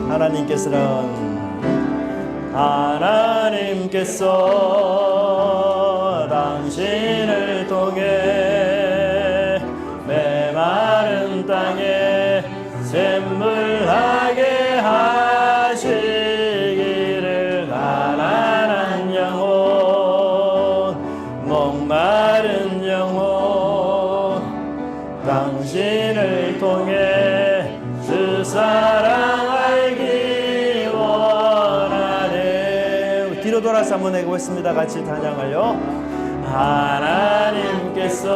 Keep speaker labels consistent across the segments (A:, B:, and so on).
A: 하나님께서 당신을 통해 메마른 땅에 샘물나게 하시기를 가난한 영혼 목마른 영혼 당신을 통해 주 사랑 알기 원하네. 뒤로 돌아서 한번 해보겠습니다. 같이 찬양하여. 하나님께서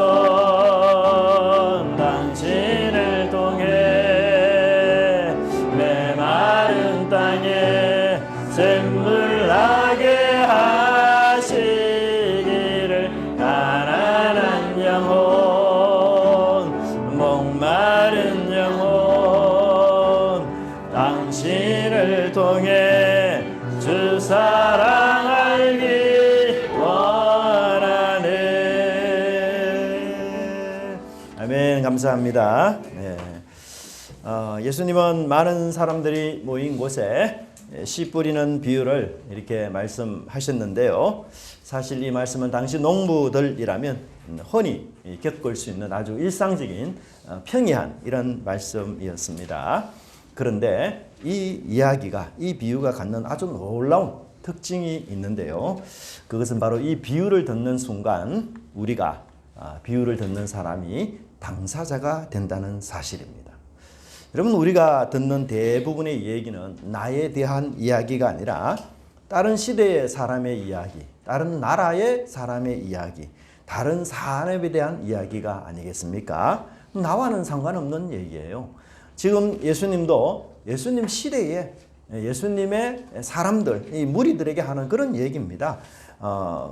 A: 당신을 통해 메마른 땅에 샘물나게 하시기를 가난한 영혼 목마른 영혼 당신을 통해 주 사랑 알기 아멘. 감사합니다. 네. 예수님은 많은 사람들이 모인 곳에 씨 뿌리는 비유를 이렇게 말씀하셨는데요. 사실 이 말씀은 당시 농부들이라면 흔히 겪을 수 있는 아주 일상적인 평이한 이런 말씀이었습니다. 그런데 이 이야기가, 이 비유가 갖는 아주 놀라운 특징이 있는데요. 그것은 바로 이 비유를 듣는 순간 우리가 비유를 듣는 사람이 당사자가 된다는 사실입니다. 여러분, 우리가 듣는 대부분의 얘기는 나에 대한 이야기가 아니라 다른 시대의 사람의 이야기, 다른 나라의 사람의 이야기, 다른 사람에 대한 이야기가 아니겠습니까? 나와는 상관없는 얘기예요. 지금 예수님도 예수님 시대에 예수님의 사람들, 이 무리들에게 하는 그런 얘기입니다.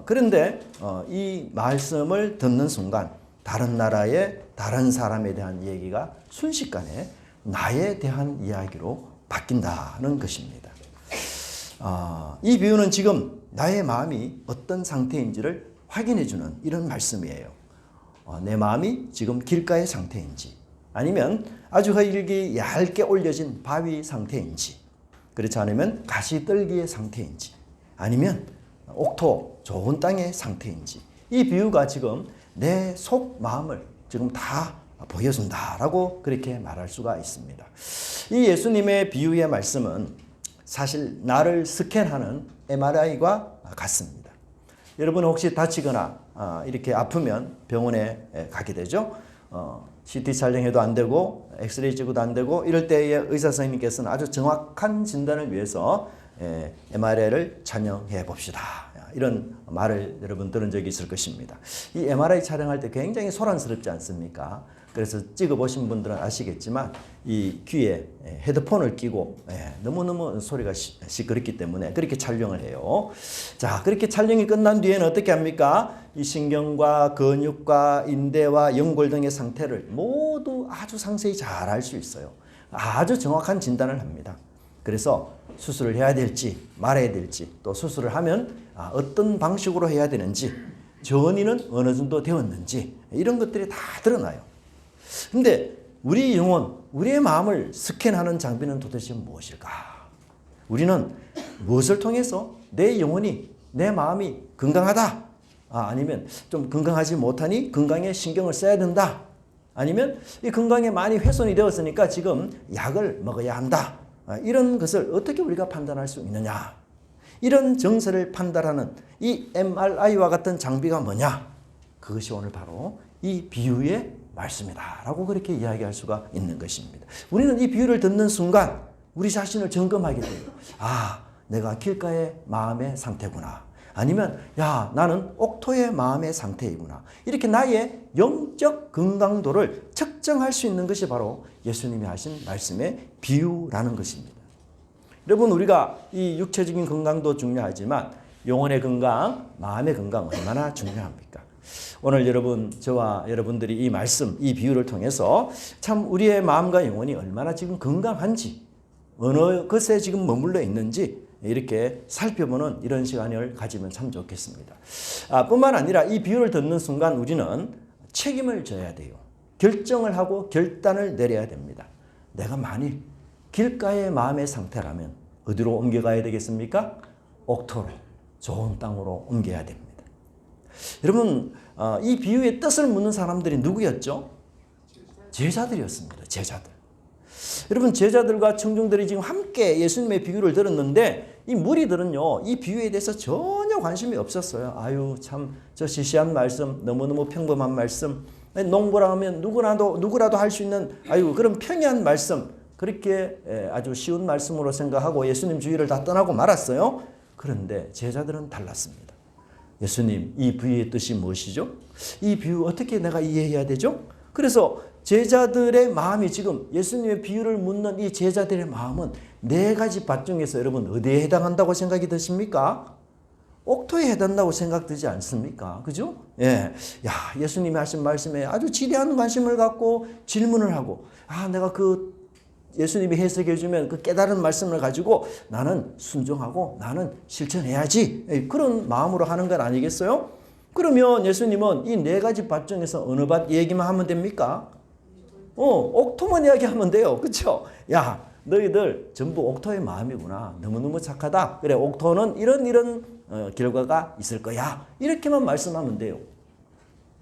A: 그런데 이 말씀을 듣는 순간 다른 나라의 다른 사람에 대한 얘기가 순식간에 나에 대한 이야기로 바뀐다는 것입니다. 이 비유는 지금 나의 마음이 어떤 상태인지를 확인해주는 이런 말씀이에요. 내 마음이 지금 길가의 상태인지 아니면 아주 흙이 얇게 올려진 바위 상태인지 그렇지 않으면 가시떨기의 상태인지 아니면 옥토 좋은 땅의 상태인지 이 비유가 지금 내 속 마음을 지금 다 보여준다라고 그렇게 말할 수가 있습니다. 이 예수님의 비유의 말씀은 사실 나를 스캔하는 MRI와 같습니다. 여러분 혹시 다치거나 이렇게 아프면 병원에 가게 되죠. CT 촬영해도 안 되고 엑스레이 찍어도 안 되고 이럴 때에 의사 선생님께서는 아주 정확한 진단을 위해서 MRI를 촬영해 봅시다. 이런 말을 여러분 들은 적이 있을 것입니다. 이 MRI 촬영할 때 굉장히 소란스럽지 않습니까? 그래서 찍어보신 분들은 아시겠지만 이 귀에 헤드폰을 끼고 너무너무 소리가 시끄럽기 때문에 그렇게 촬영을 해요. 자, 그렇게 촬영이 끝난 뒤에는 어떻게 합니까? 이 신경과 근육과 인대와 연골 등의 상태를 모두 아주 상세히 잘 알 수 있어요. 아주 정확한 진단을 합니다. 그래서 수술을 해야 될지 말아야 될지 또 수술을 하면 어떤 방식으로 해야 되는지 전이는 어느 정도 되었는지 이런 것들이 다 드러나요. 근데 우리 영혼, 우리의 마음을 스캔하는 장비는 도대체 무엇일까? 우리는 무엇을 통해서 내 영혼이, 내 마음이 건강하다? 아니면 좀 건강하지 못하니 건강에 신경을 써야 된다? 아니면 이 건강에 많이 훼손이 되었으니까 지금 약을 먹어야 한다? 이런 것을 어떻게 우리가 판단할 수 있느냐? 이런 정세를 판단하는 이 MRI와 같은 장비가 뭐냐? 그것이 오늘 바로 이 비유의 말씀이다 라고 그렇게 이야기할 수가 있는 것입니다. 우리는 이 비유를 듣는 순간 우리 자신을 점검하게 돼요. 내가 길가의 마음의 상태구나. 아니면 나는 옥토의 마음의 상태이구나. 이렇게 나의 영적 건강도를 측정할 수 있는 것이 바로 예수님이 하신 말씀의 비유라는 것입니다. 여러분, 우리가 이 육체적인 건강도 중요하지만 영혼의 건강, 마음의 건강 얼마나 중요합니까? 오늘 저와 여러분들이 이 말씀, 이 비유를 통해서 참 우리의 마음과 영혼이 얼마나 지금 건강한지, 어느 것에 지금 머물러 있는지 이렇게 살펴보는 이런 시간을 가지면 참 좋겠습니다. 뿐만 아니라 이 비유를 듣는 순간 우리는 책임을 져야 돼요. 결정을 하고 결단을 내려야 됩니다. 내가 만일 길가의 마음의 상태라면 어디로 옮겨가야 되겠습니까? 옥토로, 좋은 땅으로 옮겨야 됩니다. 여러분, 이 비유의 뜻을 묻는 사람들이 누구였죠? 제자들이었습니다. 제자들. 여러분, 제자들과 청중들이 지금 함께 예수님의 비유를 들었는데 이 무리들은요, 이 비유에 대해서 전혀 관심이 없었어요. 아유, 참 저 시시한 말씀, 너무너무 평범한 말씀, 농부라 하면 누구라도 할 수 있는 아유 그런 평이한 말씀, 그렇게 아주 쉬운 말씀으로 생각하고 예수님 주위를 다 떠나고 말았어요. 그런데 제자들은 달랐습니다. 예수님, 이 비유의 뜻이 무엇이죠? 이 비유 어떻게 내가 이해해야 되죠? 그래서 제자들의 마음이 지금 예수님의 비유를 묻는 이 제자들의 마음은 네 가지 밭 중에서 여러분 어디에 해당한다고 생각이 드십니까? 옥토에 해당한다고 생각되지 않습니까? 그죠? 예. 야, 예수님이 하신 말씀에 아주 지대한 관심을 갖고 질문을 하고, 내가 그 예수님이 해석해 주면 그 깨달은 말씀을 가지고 나는 순종하고 나는 실천해야지. 그런 마음으로 하는 건 아니겠어요? 그러면 예수님은 이 네 가지 밭 중에서 어느 밭 얘기만 하면 됩니까? 옥토만 이야기하면 돼요. 그렇죠? 야, 너희들 전부 옥토의 마음이구나. 너무너무 착하다. 그래, 옥토는 이런 결과가 있을 거야. 이렇게만 말씀하면 돼요.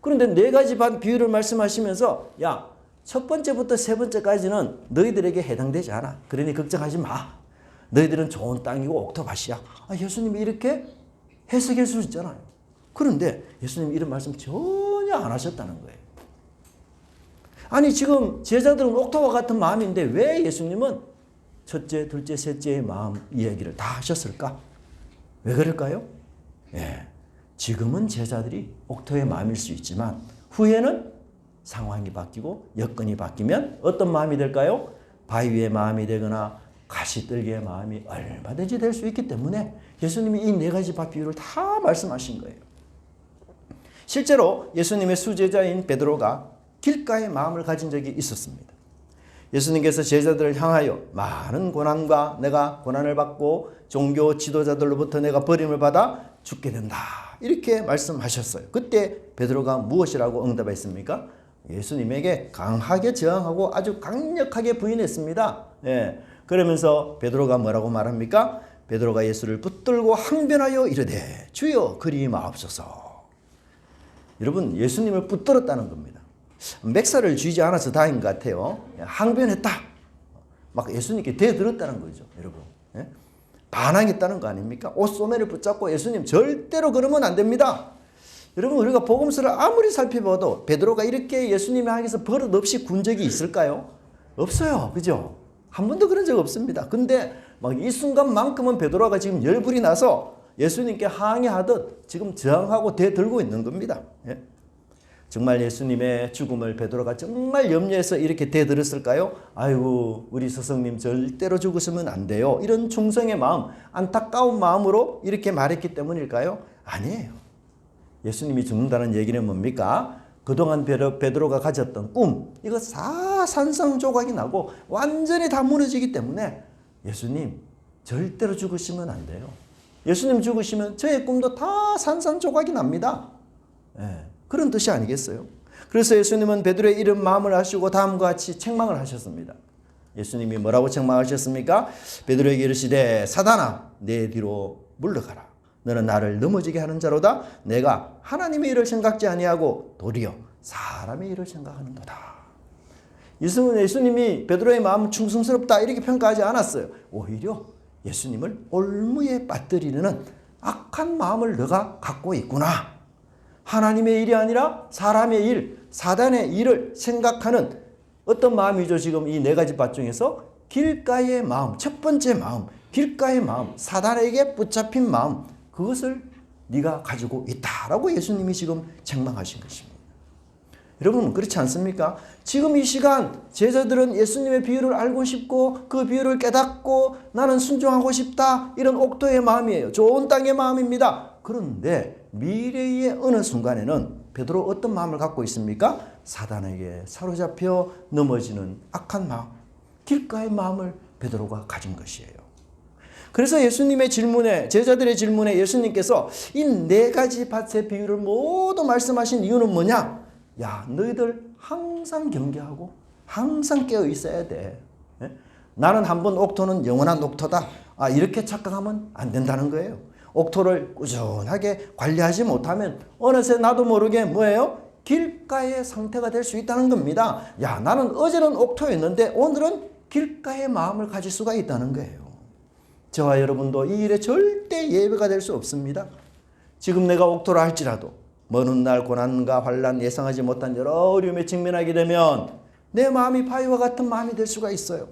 A: 그런데 네 가지 밭 비유를 말씀하시면서 야, 첫 번째부터 세 번째까지는 너희들에게 해당되지 않아. 그러니 걱정하지 마. 너희들은 좋은 땅이고 옥토밭이야. 예수님이 이렇게 해석할 수 있잖아요. 그런데 예수님이 이런 말씀 전혀 안 하셨다는 거예요. 아니 지금 제자들은 옥토와 같은 마음인데 왜 예수님은 첫째, 둘째, 셋째의 마음 이야기를 다 하셨을까? 왜 그럴까요? 예, 지금은 제자들이 옥토의 마음일 수 있지만 후에는 상황이 바뀌고 여건이 바뀌면 어떤 마음이 될까요? 바위의 마음이 되거나 가시떨기의 마음이 얼마든지 될 수 있기 때문에 예수님이 이 네 가지 밭 비유를 다 말씀하신 거예요. 실제로 예수님의 수제자인 베드로가 길가의 마음을 가진 적이 있었습니다. 예수님께서 제자들을 향하여 많은 고난과 내가 고난을 받고 종교 지도자들로부터 내가 버림을 받아 죽게 된다. 이렇게 말씀하셨어요. 그때 베드로가 무엇이라고 응답했습니까? 예수님에게 강하게 저항하고 아주 강력하게 부인했습니다. 예. 그러면서 베드로가 뭐라고 말합니까? 베드로가 예수를 붙들고 항변하여 이르되 주여 그리 마옵소서. 여러분, 예수님을 붙들었다는 겁니다. 맥살을 쥐지 않아서 다행인 것 같아요. 항변했다. 막 예수님께 대들었다는 거죠, 여러분. 예? 반항했다는 거 아닙니까? 옷소매를 붙잡고 예수님 절대로 그러면 안 됩니다. 여러분, 우리가 복음서를 아무리 살펴봐도 베드로가 이렇게 예수님을 향해서 버릇없이 군 적이 있을까요? 없어요. 그죠? 한 번도 그런 적 없습니다. 근데 막 이 순간만큼은 베드로가 지금 열불이 나서 예수님께 항의하듯 지금 저항하고 대들고 있는 겁니다. 예? 정말 예수님의 죽음을 베드로가 정말 염려해서 이렇게 대들었을까요? 아이고, 우리 스승님 절대로 죽으시면 안 돼요. 이런 충성의 마음, 안타까운 마음으로 이렇게 말했기 때문일까요? 아니에요. 예수님이 죽는다는 얘기는 뭡니까? 그동안 베드로가 가졌던 꿈, 이거 다 산산조각이 나고 완전히 다 무너지기 때문에 예수님 절대로 죽으시면 안 돼요. 예수님 죽으시면 저의 꿈도 다 산산조각이 납니다. 예, 그런 뜻이 아니겠어요? 그래서 예수님은 베드로의 이런 마음을 아시고 다음과 같이 책망을 하셨습니다. 예수님이 뭐라고 책망하셨습니까? 베드로에게 이르시되 사단아 내 뒤로 물러가라. 너는 나를 넘어지게 하는 자로다. 내가 하나님의 일을 생각지 아니하고 도리어 사람의 일을 생각하는도다. 예수님이 베드로의 마음은 충성스럽다 이렇게 평가하지 않았어요. 오히려 예수님을 올무에 빠뜨리는 악한 마음을 너가 갖고 있구나. 하나님의 일이 아니라 사람의 일, 사단의 일을 생각하는 어떤 마음이죠? 지금 이 네 가지 밭 중에서 길가의 마음, 첫 번째 마음, 길가의 마음, 사단에게 붙잡힌 마음, 그것을 네가 가지고 있다라고 예수님이 지금 책망하신 것입니다. 여러분 그렇지 않습니까? 지금 이 시간 제자들은 예수님의 비유를 알고 싶고 그 비유를 깨닫고 나는 순종하고 싶다 이런 옥토의 마음이에요. 좋은 땅의 마음입니다. 그런데 미래의 어느 순간에는 베드로 어떤 마음을 갖고 있습니까? 사단에게 사로잡혀 넘어지는 악한 마음, 길가의 마음을 베드로가 가진 것이에요. 그래서 예수님의 질문에, 제자들의 질문에 예수님께서 이 네 가지 밭의 비유를 모두 말씀하신 이유는 뭐냐? 야, 너희들 항상 경계하고 항상 깨어 있어야 돼. 나는 한번 옥토는 영원한 옥토다. 이렇게 착각하면 안 된다는 거예요. 옥토를 꾸준하게 관리하지 못하면 어느새 나도 모르게 뭐예요? 길가의 상태가 될 수 있다는 겁니다. 나는 어제는 옥토였는데 오늘은 길가의 마음을 가질 수가 있다는 거예요. 저와 여러분도 이 일에 절대 예외가 될 수 없습니다. 지금 내가 옥토라 할지라도 먼 훗날 고난과 환난 예상하지 못한 여러 어려움에 직면하게 되면 내 마음이 바위와 같은 마음이 될 수가 있어요.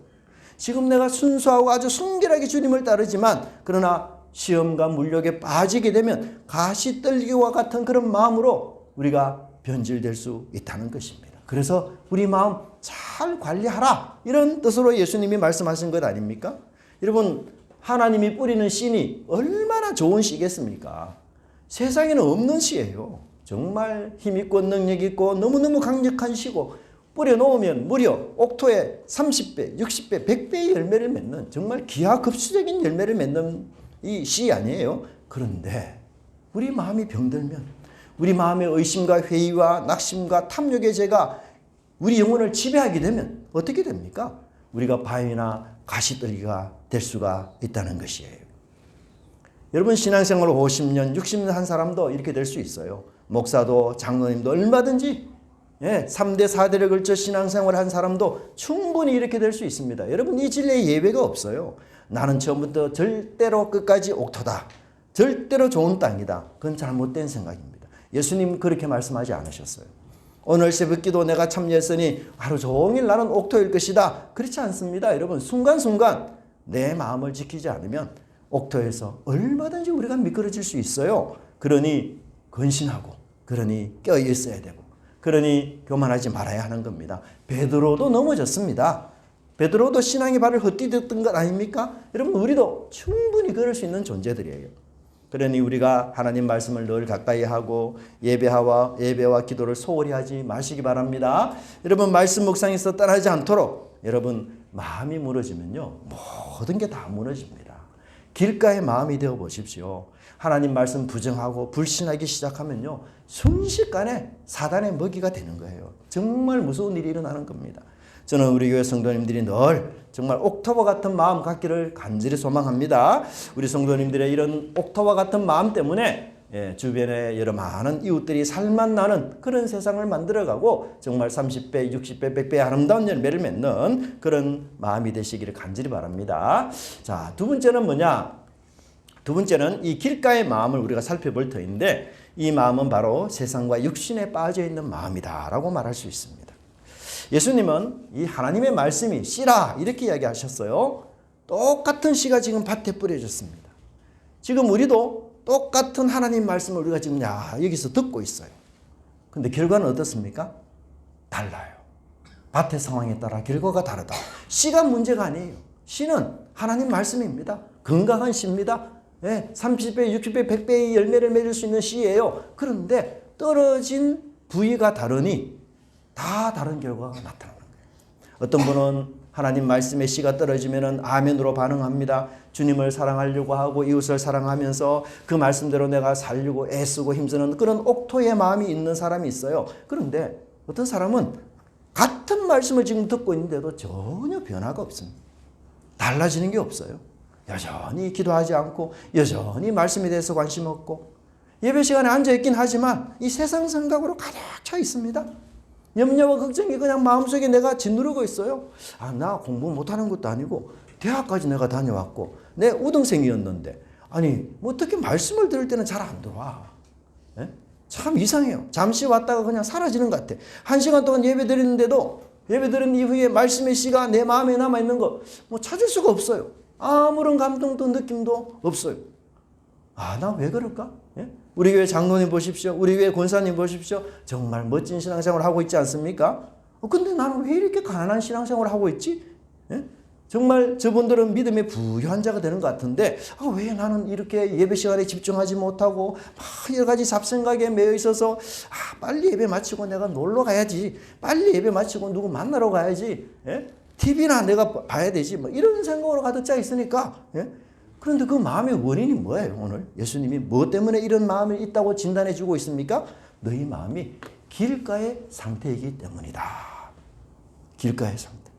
A: 지금 내가 순수하고 아주 순결하게 주님을 따르지만 그러나 시험과 물욕에 빠지게 되면 가시떨기와 같은 그런 마음으로 우리가 변질될 수 있다는 것입니다. 그래서 우리 마음 잘 관리하라 이런 뜻으로 예수님이 말씀하신 것 아닙니까? 여러분 하나님이 뿌리는 씨니 얼마나 좋은 씨겠습니까? 세상에는 없는 씨예요. 정말 힘있고 능력있고 너무너무 강력한 씨고 뿌려놓으면 무려 옥토에 30배, 60배, 100배의 열매를 맺는 정말 기하급수적인 열매를 맺는 이 씨 아니에요. 그런데 우리 마음이 병들면 우리 마음의 의심과 회의와 낙심과 탐욕의 죄가 우리 영혼을 지배하게 되면 어떻게 됩니까? 우리가 바위나 가시떨기가 될 수가 있다는 것이에요. 여러분 신앙생활 50년, 60년 한 사람도 이렇게 될 수 있어요. 목사도 장로님도 얼마든지 3대, 4대를 걸쳐 신앙생활을 한 사람도 충분히 이렇게 될 수 있습니다. 여러분 이 진리에 예외가 없어요. 나는 처음부터 절대로 끝까지 옥토다. 절대로 좋은 땅이다. 그건 잘못된 생각입니다. 예수님 그렇게 말씀하지 않으셨어요. 오늘 새벽기도 내가 참여했으니 하루 종일 나는 옥토일 것이다. 그렇지 않습니다. 여러분 순간순간 내 마음을 지키지 않으면 옥토에서 얼마든지 우리가 미끄러질 수 있어요. 그러니 근신하고 그러니 껴 있어야 되고 그러니 교만하지 말아야 하는 겁니다. 베드로도 넘어졌습니다. 베드로도 신앙의 발을 헛디뎠던 것 아닙니까? 여러분 우리도 충분히 그럴 수 있는 존재들이에요. 그러니 우리가 하나님 말씀을 늘 가까이 하고 예배와 기도를 소홀히 하지 마시기 바랍니다. 여러분 말씀 묵상에서 떠나지 않도록 여러분 마음이 무너지면요 모든 게 다 무너집니다. 길가의 마음이 되어 보십시오. 하나님 말씀 부정하고 불신하기 시작하면요 순식간에 사단의 먹이가 되는 거예요. 정말 무서운 일이 일어나는 겁니다. 저는 우리 교회 성도님들이 늘 정말 옥토와 같은 마음 갖기를 간절히 소망합니다. 우리 성도님들의 이런 옥토와 같은 마음 때문에 주변에 여러 많은 이웃들이 살만 나는 그런 세상을 만들어가고 정말 30배, 60배, 100배의 아름다운 열매를 맺는 그런 마음이 되시기를 간절히 바랍니다. 자, 두 번째는 뭐냐? 두 번째는 이 길가의 마음을 우리가 살펴볼 터인데 이 마음은 바로 세상과 육신에 빠져있는 마음이다 라고 말할 수 있습니다. 예수님은 이 하나님의 말씀이 씨라 이렇게 이야기하셨어요. 똑같은 씨가 지금 밭에 뿌려졌습니다. 지금 우리도 똑같은 하나님 말씀을 우리가 지금 여기서 듣고 있어요. 근데 결과는 어떻습니까? 달라요. 밭의 상황에 따라 결과가 다르다. 씨가 문제가 아니에요. 씨는 하나님 말씀입니다. 건강한 씨입니다. 30배, 60배, 100배의 열매를 맺을 수 있는 씨예요. 그런데 떨어진 부위가 다르니 다 다른 결과가 나타나는 거예요. 어떤 분은 하나님 말씀의 씨가 떨어지면 아멘으로 반응합니다. 주님을 사랑하려고 하고 이웃을 사랑하면서 그 말씀대로 내가 살려고 애쓰고 힘쓰는 그런 옥토의 마음이 있는 사람이 있어요. 그런데 어떤 사람은 같은 말씀을 지금 듣고 있는데도 전혀 변화가 없습니다. 달라지는 게 없어요. 여전히 기도하지 않고 여전히 말씀에 대해서 관심 없고 예배 시간에 앉아있긴 하지만 이 세상 생각으로 가득 차 있습니다. 염려와 걱정이 그냥 마음속에 내가 짓누르고 있어요. 나 공부 못하는 것도 아니고 대학까지 내가 다녀왔고 내 우등생이었는데 어떻게 말씀을 들을 때는 잘 안 들어와. 참 이상해요. 잠시 왔다가 그냥 사라지는 것 같아. 1시간 동안 예배 드리는데도 예배 드린 이후에 말씀의 씨가 내 마음에 남아있는 거 찾을 수가 없어요. 아무런 감동도 느낌도 없어요. 나 왜 그럴까? 우리 교회 장로님 보십시오. 우리 교회 권사님 보십시오. 정말 멋진 신앙생활을 하고 있지 않습니까? 근데 나는 왜 이렇게 가난한 신앙생활을 하고 있지? 정말 저분들은 믿음에 부유한 자가 되는 것 같은데 왜 나는 이렇게 예배 시간에 집중하지 못하고 여러 가지 잡생각에 매여 있어서 빨리 예배 마치고 내가 놀러 가야지. 빨리 예배 마치고 누구 만나러 가야지. TV나 내가 봐야 되지. 이런 생각으로 가득 차 있으니까 그런데 그 마음의 원인이 뭐예요? 오늘 예수님이 뭐 때문에 이런 마음이 있다고 진단해 주고 있습니까? 너희 마음이 길가의 상태이기 때문이다. 길가의 상태.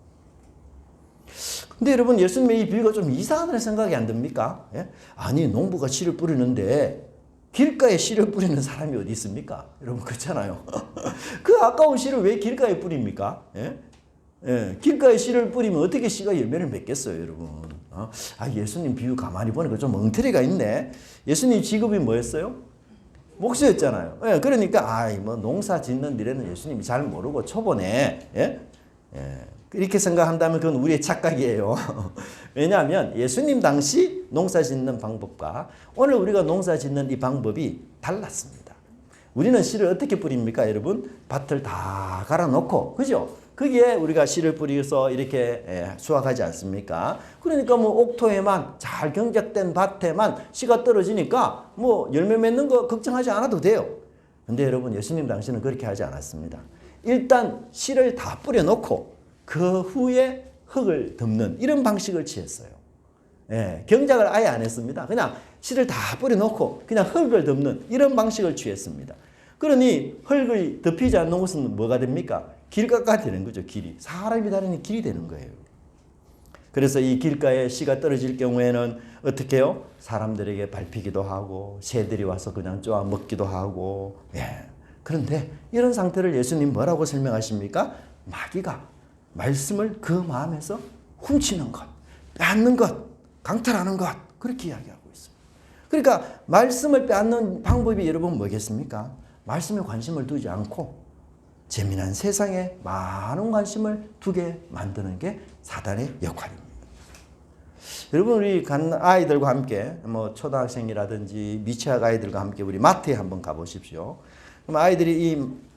A: 근데 여러분 예수님의 이 비유가 좀 이상하다는 생각이 안 듭니까? 예? 아니 농부가 씨를 뿌리는데 길가에 씨를 뿌리는 사람이 어디 있습니까? 여러분 그렇잖아요. 그 아까운 씨를 왜 길가에 뿌립니까? 예? 예, 길가에 씨를 뿌리면 어떻게 씨가 열매를 맺겠어요, 여러분? 예수님 비유 가만히 보니까 좀 엉터리가 있네. 예수님 직업이 뭐였어요? 목수였잖아요. 예, 그러니까 뭐 농사 짓는 일에는 예수님이 잘 모르고 초보네. 예? 예, 이렇게 생각한다면 그건 우리의 착각이에요. 왜냐하면 예수님 당시 농사 짓는 방법과 오늘 우리가 농사 짓는 이 방법이 달랐습니다. 우리는 씨를 어떻게 뿌립니까, 여러분? 밭을 다 갈아놓고, 그죠? 거기에 우리가 씨를 뿌려서 이렇게 수확하지 않습니까? 그러니까 뭐 옥토에만 잘 경작된 밭에만 씨가 떨어지니까 뭐 열매 맺는 거 걱정하지 않아도 돼요. 근데 여러분 예수님 당시는 그렇게 하지 않았습니다. 일단 씨를 다 뿌려놓고 그 후에 흙을 덮는 이런 방식을 취했어요. 예, 경작을 아예 안 했습니다. 그냥 씨를 다 뿌려놓고 그냥 흙을 덮는 이런 방식을 취했습니다. 그러니 흙을 덮이지 않는 곳은 뭐가 됩니까? 길가가 되는 거죠. 길이. 사람이 다니는 길이 되는 거예요. 그래서 이 길가에 씨가 떨어질 경우에는 어떻게 해요? 사람들에게 밟히기도 하고 새들이 와서 그냥 쪼아 먹기도 하고. 예. 그런데 이런 상태를 예수님 뭐라고 설명하십니까? 마귀가 말씀을 그 마음에서 훔치는 것, 빼앗는 것, 강탈하는 것 그렇게 이야기하고 있습니다. 그러니까 말씀을 빼앗는 방법이 여러분 뭐겠습니까? 말씀에 관심을 두지 않고 재미난 세상에 많은 관심을 두게 만드는 게 사단의 역할입니다. 여러분 우리 아이들과 함께 뭐 초등학생이라든지 미취학 아이들과 함께 우리 마트에 한번 가보십시오. 그럼 아이들이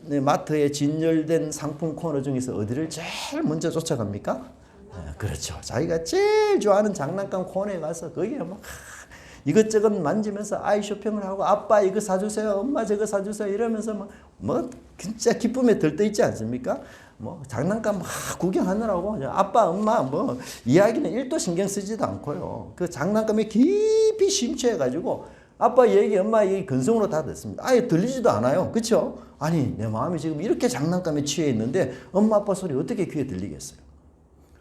A: 이 마트에 진열된 상품 코너 중에서 어디를 제일 먼저 쫓아갑니까? 그렇죠. 자기가 제일 좋아하는 장난감 코너에 가서 거기에 막 이것저것 만지면서 아이 쇼핑을 하고 아빠 이거 사주세요, 엄마 저거 사주세요 이러면서 뭐 진짜 기쁨에 들떠 있지 않습니까? 뭐 장난감 막 구경하느라고 아빠 엄마 뭐 이야기는 1도 신경 쓰지도 않고요. 그 장난감에 깊이 심취해가지고 아빠 얘기 엄마 얘기 근성으로 다 듣습니다. 아예 들리지도 않아요. 그렇죠? 아니 내 마음이 지금 이렇게 장난감에 취해 있는데 엄마 아빠 소리 어떻게 귀에 들리겠어요?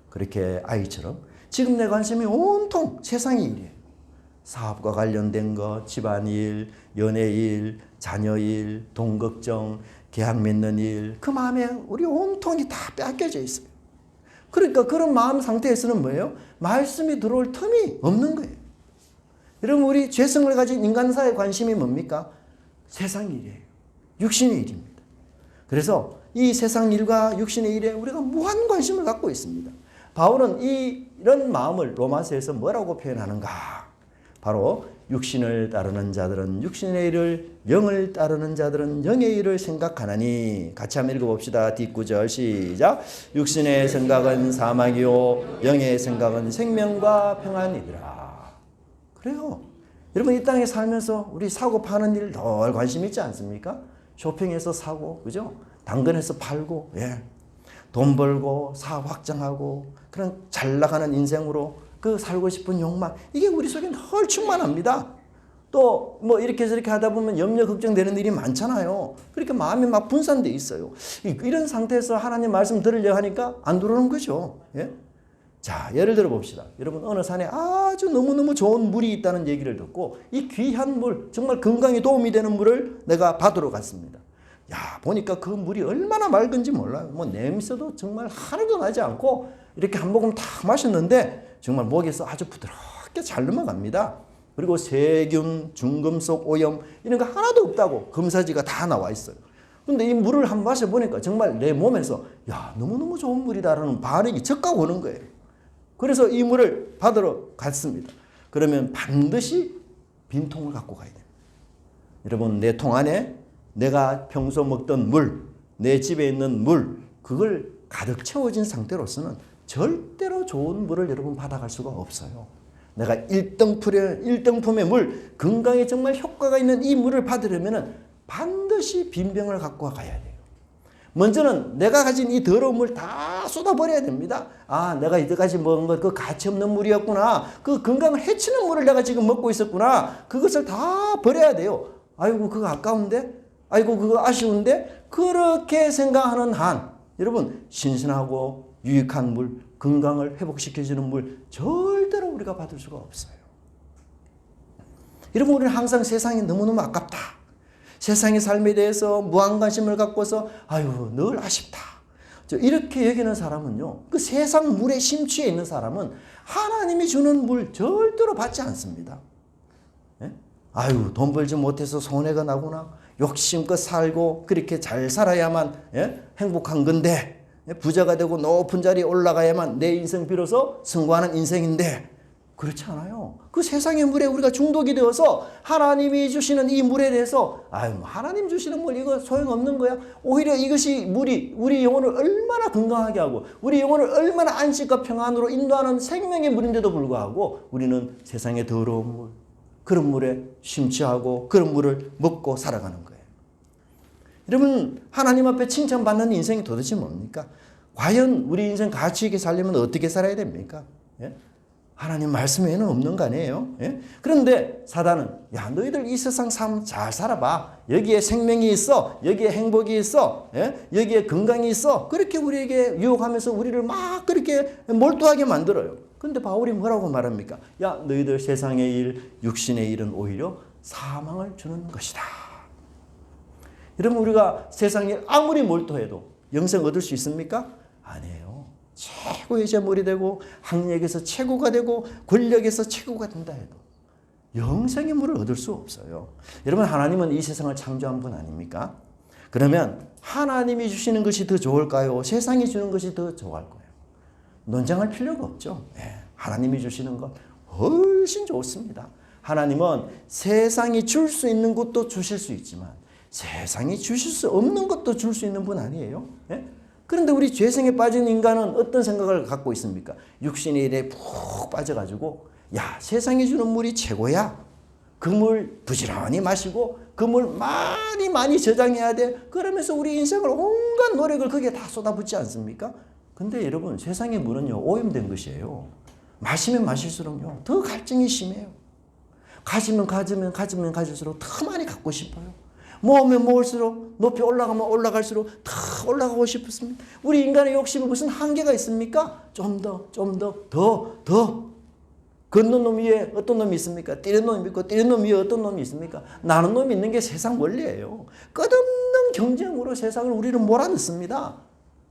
A: 그렇게 아이처럼 지금 내 관심이 온통 세상의 일이에요. 사업과 관련된 것, 집안일, 연애일, 자녀일, 돈 걱정, 계약 맺는 일, 그 마음에 우리 온통이 다 빼앗겨져 있어요. 그러니까 그런 마음 상태에서는 뭐예요? 말씀이 들어올 틈이 없는 거예요. 여러분 우리 죄성을 가진 인간사의 관심이 뭡니까? 세상 일이에요. 육신의 일입니다. 그래서 이 세상 일과 육신의 일에 우리가 무한 관심을 갖고 있습니다. 바울은 이런 마음을 로마서에서 뭐라고 표현하는가? 바로 육신을 따르는 자들은 육신의 일을, 영을 따르는 자들은 영의 일을 생각하나니. 같이 한번 읽어봅시다. 뒷구절 시작. 육신의 생각은 사망이요 영의 생각은 생명과 평안이더라. 그래요. 여러분 이 땅에 살면서 우리 사고 파는 일 늘 관심 있지 않습니까? 쇼핑해서 사고, 그죠? 당근해서 팔고, 예. 돈 벌고 사업 확장하고 그런 잘 나가는 인생으로 그 살고 싶은 욕망 이게 우리 속에 늘 충만합니다. 또 뭐 이렇게 저렇게 하다 보면 염려 걱정되는 일이 많잖아요. 그러니까 마음이 막 분산돼 있어요. 이런 상태에서 하나님 말씀 들으려 하니까 안 들어오는 거죠. 예? 자 예를 들어 봅시다. 여러분 어느 산에 아주 너무너무 좋은 물이 있다는 얘기를 듣고 이 귀한 물 정말 건강에 도움이 되는 물을 내가 받으러 갔습니다. 야 보니까 그 물이 얼마나 맑은지 몰라요. 뭐 냄새도 정말 하나도 나지 않고 이렇게 한 모금 탁 마셨는데 정말 목에서 아주 부드럽게 잘 넘어갑니다. 그리고 세균, 중금속 오염 이런 거 하나도 없다고 검사지가 다 나와 있어요. 근데 이 물을 한번 마셔보니까 정말 내 몸에서 야 너무너무 좋은 물이다라는 반응이 적각 오는 거예요. 그래서 이 물을 받으러 갔습니다. 그러면 반드시 빈통을 갖고 가야 돼요. 여러분 내 통 안에 내가 평소 먹던 물, 내 집에 있는 물 그걸 가득 채워진 상태로서는 절대로 좋은 물을 여러분 받아갈 수가 없어요. 내가 1등품의 물, 건강에 정말 효과가 있는 이 물을 받으려면 반드시 빈병을 갖고 가야 돼요. 먼저는 내가 가진 이 더러운 물 다 쏟아버려야 됩니다. 아, 내가 이때까지 먹은 것 그 가치 없는 물이었구나. 그 건강을 해치는 물을 내가 지금 먹고 있었구나. 그것을 다 버려야 돼요. 아이고 그거 아까운데? 아이고 그거 아쉬운데? 그렇게 생각하는 한 여러분 신선하고 유익한 물 건강을 회복시켜주는 물 절대로 우리가 받을 수가 없어요. 여러분, 우리는 항상 세상이 너무너무 아깝다. 세상의 삶에 대해서 무한관심을 갖고서 아유 늘 아쉽다. 이렇게 여기는 사람은요, 그 세상 물에 심취해 있는 사람은 하나님이 주는 물 절대로 받지 않습니다. 예? 아유 돈 벌지 못해서 손해가 나구나. 욕심껏 살고 그렇게 잘 살아야만 행복한 건데, 부자가 되고 높은 자리에 올라가야만 내 인생 비로소 승화하는 인생인데, 그렇지 않아요. 그 세상의 물에 우리가 중독이 되어서 하나님이 주시는 이 물에 대해서 아유 하나님 주시는 물 이거 소용없는 거야. 오히려 이것이 물이 우리 영혼을 얼마나 건강하게 하고 우리 영혼을 얼마나 안식과 평안으로 인도하는 생명의 물인데도 불구하고 우리는 세상의 더러운 물, 그런 물에 심취하고 그런 물을 먹고 살아가는 거예요. 여러분, 하나님 앞에 칭찬받는 인생이 도대체 뭡니까? 과연 우리 인생 가치 있게 살려면 어떻게 살아야 됩니까? 예? 하나님 말씀에는 없는 거 아니에요? 예? 그런데 사단은 야 너희들 이 세상 삶 잘 살아봐. 여기에 생명이 있어. 여기에 행복이 있어. 예? 여기에 건강이 있어. 그렇게 우리에게 유혹하면서 우리를 막 그렇게 몰두하게 만들어요. 그런데 바울이 뭐라고 말합니까? 야 너희들 세상의 일, 육신의 일은 오히려 사망을 주는 것이다. 여러분, 우리가 세상에 아무리 몰두해도 영생 얻을 수 있습니까? 아니에요. 최고의 재물이 되고 학력에서 최고가 되고 권력에서 최고가 된다 해도 영생의 물을 얻을 수 없어요. 여러분, 하나님은 이 세상을 창조한 분 아닙니까? 그러면 하나님이 주시는 것이 더 좋을까요? 세상이 주는 것이 더 좋을 거예요? 논쟁할 필요가 없죠. 네, 하나님이 주시는 것 훨씬 좋습니다. 하나님은 세상이 줄 수 있는 것도 주실 수 있지만 세상이 주실 수 없는 것도 줄 수 있는 분 아니에요? 네? 그런데 우리 죄성에 빠진 인간은 어떤 생각을 갖고 있습니까? 육신의 일에 푹 빠져가지고 야 세상이 주는 물이 최고야. 그 물 부지런히 마시고 그 물 많이 저장해야 돼. 그러면서 우리 인생을 온갖 노력을 거기에 다 쏟아붓지 않습니까? 근데 여러분, 세상의 물은요 오염된 것이에요. 마시면 마실수록요 더 갈증이 심해요. 가지면 가질수록 더 많이 갖고 싶어요. 모으면 모을수록 높이 올라가면 올라갈수록 더 올라가고 싶습니다. 우리 인간의 욕심에 무슨 한계가 있습니까? 좀 더. 걷는 놈 위에 어떤 놈이 있습니까? 뛰는 놈이 있고 뛰는 놈 위에 어떤 놈이 있습니까? 나는 놈이 있는 게 세상 원리예요. 끝없는 경쟁으로 세상을 우리는 몰아넣습니다.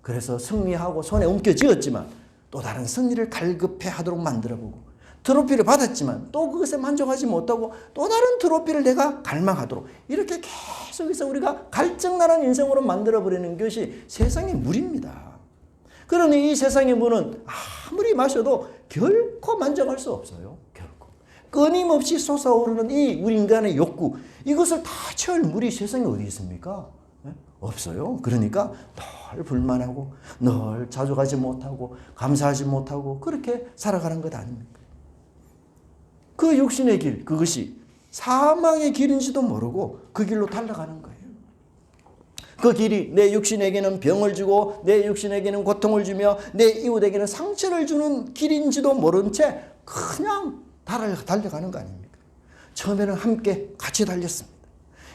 A: 그래서 승리하고 손에 움켜쥐었지만 또 다른 승리를 갈급해 하도록 만들어보고 트로피를 받았지만 또 그것에 만족하지 못하고 또 다른 트로피를 내가 갈망하도록 이렇게 계속해서 우리가 갈증나는 인생으로 만들어버리는 것이 세상의 물입니다. 그러니 이 세상의 물은 아무리 마셔도 결코 만족할 수 없어요. 결코. 끊임없이 솟아오르는 이 우리 인간의 욕구, 이것을 다 채울 물이 세상에 어디 있습니까? 없어요. 그러니까 늘 불만하고 늘 자족하지 못하고 감사하지 못하고 그렇게 살아가는 것 아닙니까? 그 육신의 길, 그것이 사망의 길인지도 모르고 그 길로 달려가는 거예요. 그 길이 내 육신에게는 병을 주고 내 육신에게는 고통을 주며 내 이웃에게는 상처를 주는 길인지도 모른 채 그냥 달려가는 거 아닙니까? 처음에는 함께 같이 달렸습니다.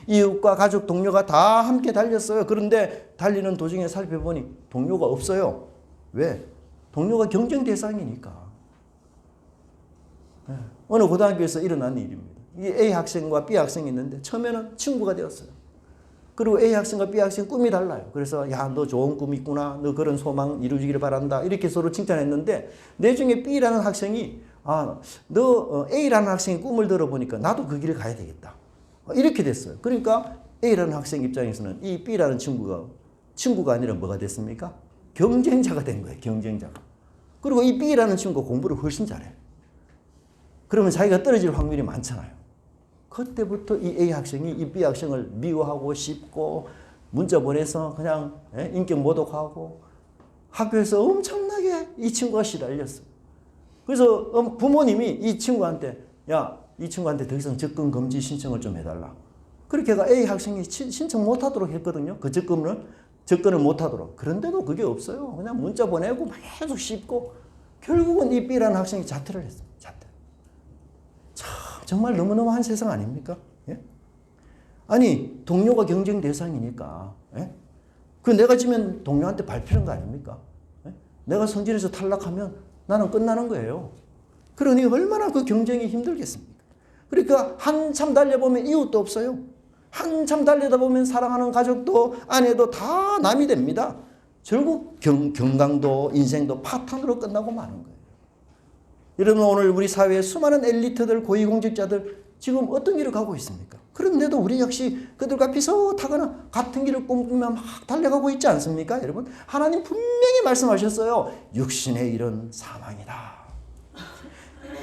A: 이웃과 가족, 동료가 다 함께 달렸어요. 그런데 달리는 도중에 살펴보니 동료가 없어요. 왜? 동료가 경쟁 대상이니까. 어느 고등학교에서 일어난 일입니다. 이 A 학생과 B 학생이 있는데 처음에는 친구가 되었어요. 그리고 A 학생과 B 학생 꿈이 달라요. 그래서 야, 너 좋은 꿈 있구나. 너 그런 소망 이루어지기를 바란다. 이렇게 서로 칭찬했는데 나중에 B라는 학생이 너 A라는 학생이 꿈을 들어보니까 나도 그 길을 가야 되겠다. 이렇게 됐어요. 그러니까 A라는 학생 입장에서는 이 B라는 친구가 아니라 뭐가 됐습니까? 경쟁자가 된 거예요. 경쟁자가. 그리고 이 B라는 친구가 공부를 훨씬 잘해요. 그러면 자기가 떨어질 확률이 많잖아요. 그때부터 이 A 학생이 이 B 학생을 미워하고 씹고 문자 보내서 그냥 인격 모독하고 학교에서 엄청나게 이 친구가 시달렸어요. 그래서 부모님이 이 친구한테 이 친구한테 더 이상 접근 금지 신청을 좀 해달라. 그렇게 해가 A 학생이 신청 못하도록 했거든요. 그 접근을 못하도록. 그런데도 그게 없어요. 그냥 문자 보내고 계속 씹고 결국은 이 B라는 학생이 자퇴를 했어요. 참 정말 너무너무한 세상 아닙니까? 예? 아니 동료가 경쟁 대상이니까 그 내가 지면 동료한테 밟히는 거 아닙니까? 예? 내가 성질에서 탈락하면 나는 끝나는 거예요. 그러니 얼마나 그 경쟁이 힘들겠습니까? 그러니까 한참 달려보면 이웃도 없어요. 한참 달리다 보면 사랑하는 가족도 아내도 다 남이 됩니다. 결국 경강도 인생도 파탄으로 끝나고 마는 거예요. 여러분, 오늘 우리 사회의 수많은 엘리트들, 고위공직자들 지금 어떤 길을 가고 있습니까? 그런데도 우리 역시 그들과 비슷하거나 같은 길을 꿈꾸며 막 달려가고 있지 않습니까? 여러분, 하나님 분명히 말씀하셨어요. 육신의 일은 사망이다.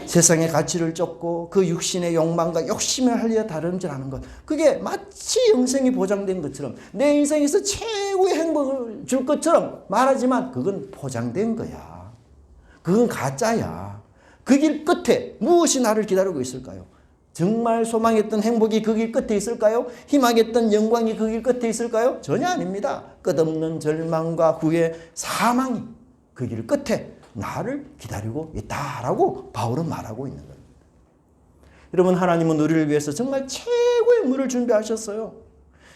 A: 세상의 가치를 쫓고 그 육신의 욕망과 욕심을 하려 다름질하는 것, 그게 마치 영생이 보장된 것처럼, 내 인생에서 최고의 행복을 줄 것처럼 말하지만 그건 포장된 거야. 그건 가짜야. 그 길 끝에 무엇이 나를 기다리고 있을까요? 정말 소망했던 행복이 그 길 끝에 있을까요? 희망했던 영광이 그 길 끝에 있을까요? 전혀 아닙니다. 끝없는 절망과 후회, 사망이 그 길 끝에 나를 기다리고 있다라고 바울은 말하고 있는 겁니다. 여러분, 하나님은 우리를 위해서 정말 최고의 물을 준비하셨어요.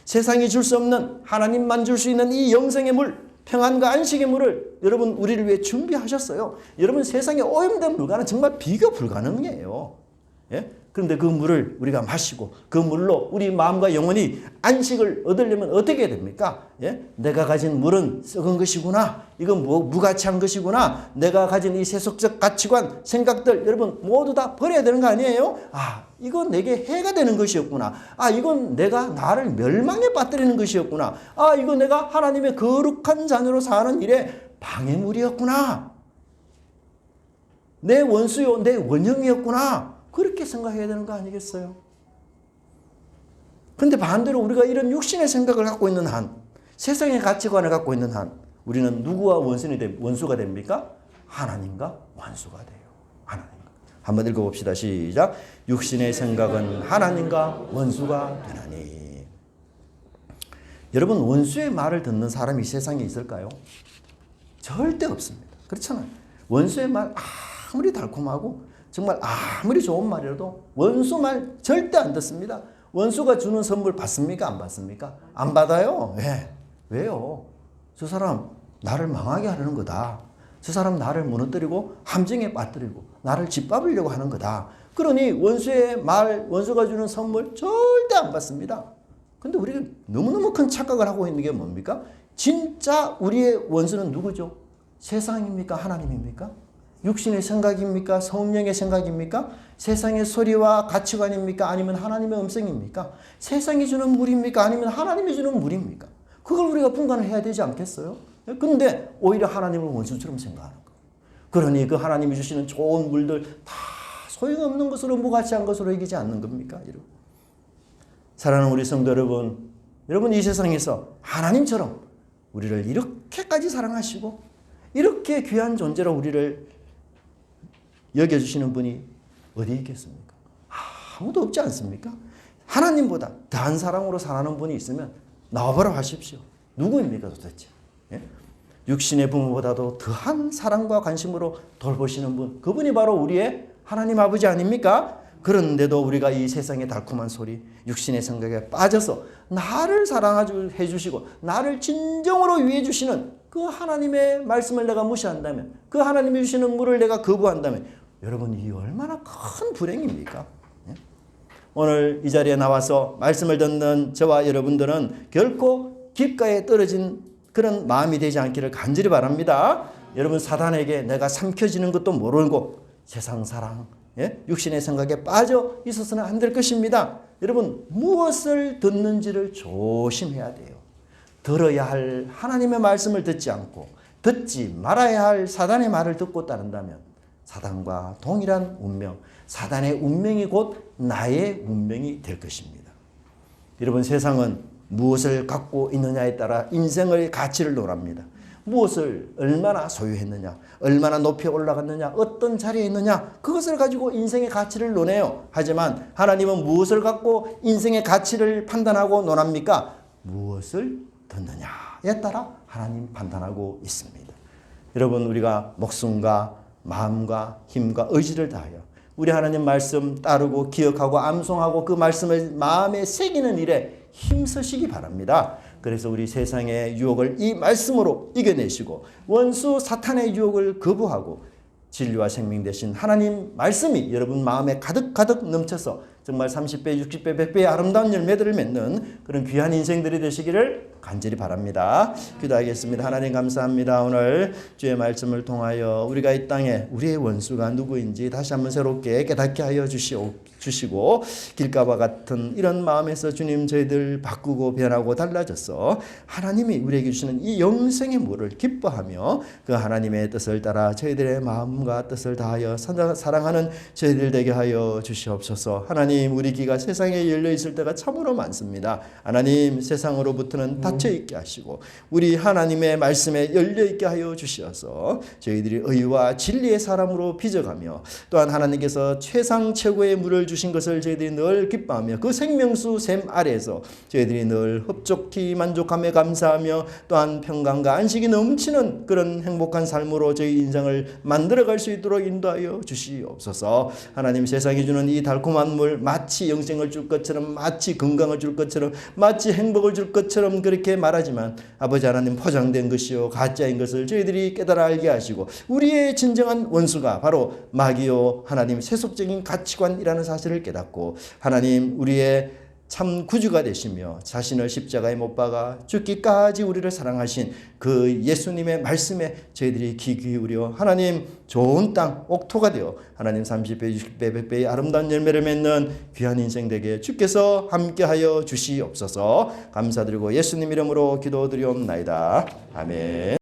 A: 세상이 줄 수 없는, 하나님만 줄 수 있는 이 영생의 물, 평안과 안식의 물을 여러분 우리를 위해 준비하셨어요. 여러분, 세상에 오염된 물과는 정말 비교 불가능해요. 예? 그런데 그 물을 우리가 마시고 그 물로 우리 마음과 영혼이 안식을 얻으려면 어떻게 됩니까? 예? 내가 가진 물은 썩은 것이구나. 이건 무가치한 것이구나. 내가 가진 이 세속적 가치관, 생각들 여러분 모두 다 버려야 되는 거 아니에요? 아, 이건 내게 해가 되는 것이었구나. 아, 이건 내가 나를 멸망에 빠뜨리는 것이었구나. 아, 이건 내가 하나님의 거룩한 자녀로 사는 일에 방해물이었구나. 내 원수요, 내 원형이었구나. 그렇게 생각해야 되는 거 아니겠어요? 그런데 반대로 우리가 이런 육신의 생각을 갖고 있는 한, 세상의 가치관을 갖고 있는 한, 우리는 누구와 원수가 됩니까? 하나님과 원수가 돼요. 하나님과. 한번 읽어봅시다. 시작. 육신의 생각은 하나님과 원수가 되나니. 여러분, 원수의 말을 듣는 사람이 이 세상에 있을까요? 절대 없습니다. 그렇잖아요. 원수의 말 아무리 달콤하고 정말 아무리 좋은 말이라도 원수 말 절대 안 듣습니다. 원수가 주는 선물 받습니까? 안 받습니까? 안 받아요. 왜? 왜요? 저 사람 나를 망하게 하려는 거다. 저 사람 나를 무너뜨리고 함정에 빠뜨리고 나를 짓밟으려고 하는 거다. 그러니 원수의 말, 원수가 주는 선물 절대 안 받습니다. 근데 우리가 너무너무 큰 착각을 하고 있는 게 뭡니까? 진짜 우리의 원수는 누구죠? 세상입니까? 하나님입니까? 육신의 생각입니까? 성령의 생각입니까? 세상의 소리와 가치관입니까? 아니면 하나님의 음성입니까? 세상이 주는 물입니까? 아니면 하나님이 주는 물입니까? 그걸 우리가 분간을 해야 되지 않겠어요? 그런데 오히려 하나님을 원수처럼 생각하는 거예요. 그러니 그 하나님이 주시는 좋은 물들 다 소용없는 것으로, 무가치한 것으로 여기지 않는 겁니까? 여러분. 사랑하는 우리 성도 여러분, 여러분 이 세상에서 하나님처럼 우리를 이렇게까지 사랑하시고 이렇게 귀한 존재로 우리를 여겨주시는 분이 어디 있겠습니까? 아무도 없지 않습니까? 하나님보다 더한 사랑으로 사랑하는 분이 있으면 나와보라 하십시오. 누구입니까 도대체? 예? 육신의 부모보다도 더한 사랑과 관심으로 돌보시는 분, 그분이 바로 우리의 하나님 아버지 아닙니까? 그런데도 우리가 이 세상의 달콤한 소리, 육신의 생각에 빠져서 나를 사랑해 주시고 나를 진정으로 위해 주시는 그 하나님의 말씀을 내가 무시한다면, 그 하나님이 주시는 물을 내가 거부한다면 여러분, 이 얼마나 큰 불행입니까? 오늘 이 자리에 나와서 말씀을 듣는 저와 여러분들은 결코 귓가에 떨어진 그런 마음이 되지 않기를 간절히 바랍니다. 여러분, 사단에게 내가 삼켜지는 것도 모르고 세상 사랑, 육신의 생각에 빠져 있어서는 안 될 것입니다. 여러분, 무엇을 듣는지를 조심해야 돼요. 들어야 할 하나님의 말씀을 듣지 않고 듣지 말아야 할 사단의 말을 듣고 따른다면 사단과 동일한 운명, 사단의 운명이 곧 나의 운명이 될 것입니다. 여러분, 세상은 무엇을 갖고 있느냐에 따라 인생의 가치를 논합니다. 무엇을 얼마나 소유했느냐, 얼마나 높이 올라갔느냐, 어떤 자리에 있느냐, 그것을 가지고 인생의 가치를 논해요. 하지만 하나님은 무엇을 갖고 인생의 가치를 판단하고 논합니까? 무엇을 듣느냐에 따라 하나님 판단하고 있습니다. 여러분, 우리가 목숨과 마음과 힘과 의지를 다하여 우리 하나님 말씀 따르고 기억하고 암송하고 그 말씀을 마음에 새기는 일에 힘쓰시기 바랍니다. 그래서 우리 세상의 유혹을 이 말씀으로 이겨내시고 원수 사탄의 유혹을 거부하고 진리와 생명 되신 하나님 말씀이 여러분 마음에 가득 넘쳐서 정말 30배, 60배, 100배의 아름다운 열매들을 맺는 그런 귀한 인생들이 되시기를 간절히 바랍니다. 기도하겠습니다. 하나님 감사합니다. 오늘 주의 말씀을 통하여 우리가 이 땅에 우리의 원수가 누구인지 다시 한번 새롭게 깨닫게 하여 주시고 길가와 같은 이런 마음에서 주님 저희들 바꾸고 변하고 달라져서 하나님이 우리에게 주시는 이 영생의 물을 기뻐하며 그 하나님의 뜻을 따라 저희들의 마음과 뜻을 다하여 사랑하는 저희들 되게 하여 주시옵소서. 하나님 우리 귀가 세상에 열려 있을 때가 참으로 많습니다. 하나님 세상으로부터는 닫혀 있게 하시고 우리 하나님의 말씀에 열려 있게 하여 주시어서 저희들이 의와 진리의 사람으로 빚어가며 또한 하나님께서 최상 최고의 물을 주신 것을 저희들이 늘 기뻐하며 그 생명수 샘 아래에서 저희들이 늘 흡족히 만족하며 감사하며 또한 평강과 안식이 넘치는 그런 행복한 삶으로 저희 인생을 만들어갈 수 있도록 인도하여 주시옵소서. 하나님 세상이 주는 이 달콤한 물 마치 영생을 줄 것처럼 마치 건강을 줄 것처럼 마치 행복을 줄 것처럼 그렇게 말하지만 아버지 하나님 포장된 것이요 가짜인 것을 저희들이 깨달아 알게 하시고 우리의 진정한 원수가 바로 마귀요 하나님 세속적인 가치관이라는 사실을 깨닫고 하나님 우리의 참 구주가 되시며 자신을 십자가에 못 박아 죽기까지 우리를 사랑하신 그 예수님의 말씀에 저희들이 귀 기울여 하나님 좋은 땅 옥토가 되어 하나님 30배 60배 100배의 아름다운 열매를 맺는 귀한 인생 되게 주께서 함께하여 주시옵소서. 감사드리고 예수님 이름으로 기도드리옵나이다. 아멘.